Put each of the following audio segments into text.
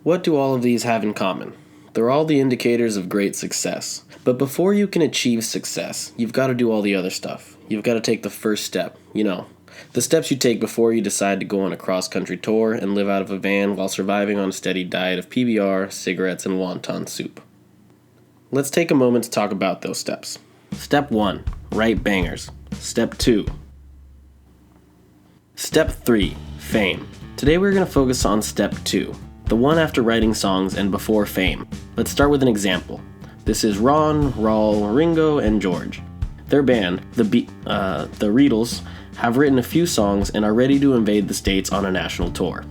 What do all of these have in common? They're all the indicators of great success. But before you can achieve success, you've got to do all the other stuff. You've got to take the first step, the steps you take before you decide to go on a cross-country tour and live out of a van while surviving on a steady diet of PBR, cigarettes, and wonton soup. Let's take a moment to talk about those steps. Step 1. Write bangers. Step 2. Step 3. Fame. Today we're going to focus on Step 2, the one after writing songs and before fame. Let's start with an example. This is Ron, Raul, Ringo, and George. Their band, the Beatles, have written a few songs and are ready to invade the States on a national tour.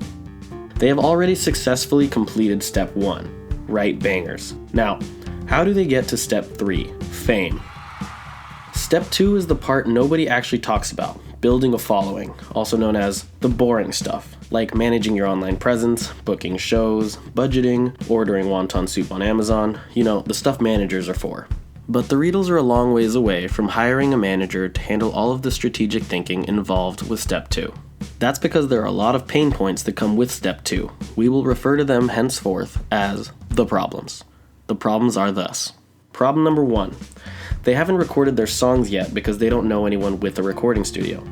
They have already successfully completed Step 1, write bangers. Now, how do they get to Step 3, fame? Step 2 is the part nobody actually talks about, building a following, also known as the boring stuff, like managing your online presence, booking shows, budgeting, ordering wonton soup on Amazon, the stuff managers are for. But the Beatles are a long ways away from hiring a manager to handle all of the strategic thinking involved with Step 2. That's because there are a lot of pain points that come with Step 2. We will refer to them henceforth as the problems. The problems are thus. Problem number 1. They haven't recorded their songs yet because they don't know anyone with a recording studio.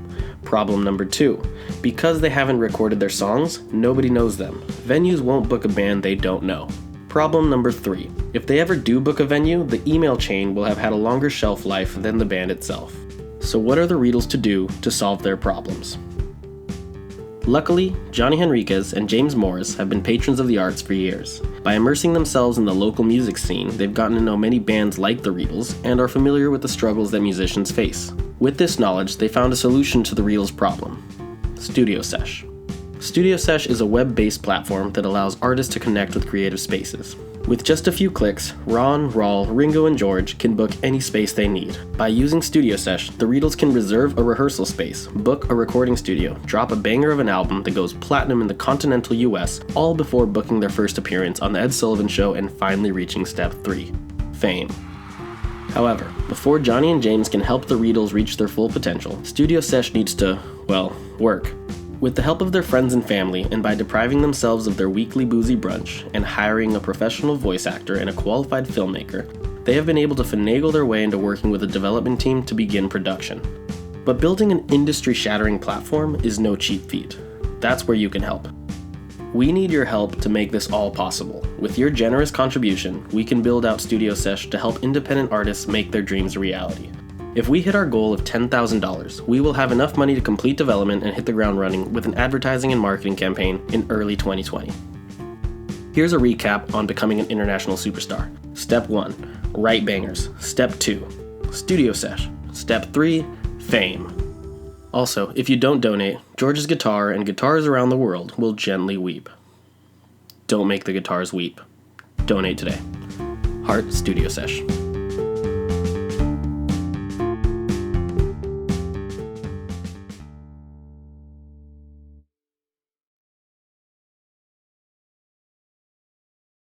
Problem number 2. Because they haven't recorded their songs, nobody knows them. Venues won't book a band they don't know. Problem number 3. If they ever do book a venue, the email chain will have had a longer shelf life than the band itself. So what are the Beatles to do to solve their problems? Luckily, Johnny Henriquez and James Morris have been patrons of the arts for years. By immersing themselves in the local music scene, they've gotten to know many bands like the Beatles and are familiar with the struggles that musicians face. With this knowledge, they found a solution to the Beatles' problem: StudioSesh. StudioSesh is a web-based platform that allows artists to connect with creative spaces. With just a few clicks, Ron, Raul, Ringo, and George can book any space they need. By using StudioSesh, the Beatles can reserve a rehearsal space, book a recording studio, drop a banger of an album that goes platinum in the continental US, all before booking their first appearance on The Ed Sullivan Show and finally reaching Step 3, fame. However, before Johnny and James can help the Beatles reach their full potential, StudioSesh needs to, work. With the help of their friends and family, and by depriving themselves of their weekly boozy brunch, and hiring a professional voice actor and a qualified filmmaker, they have been able to finagle their way into working with a development team to begin production. But building an industry-shattering platform is no cheap feat. That's where you can help. We need your help to make this all possible. With your generous contribution, we can build out StudioSesh to help independent artists make their dreams a reality. If we hit our goal of $10,000, we will have enough money to complete development and hit the ground running with an advertising and marketing campaign in early 2020. Here's a recap on becoming an international superstar. Step 1, write bangers. Step 2, StudioSesh. Step 3, fame. Also, if you don't donate, George's guitar and guitars around the world will gently weep. Don't make the guitars weep. Donate today. Heart StudioSesh.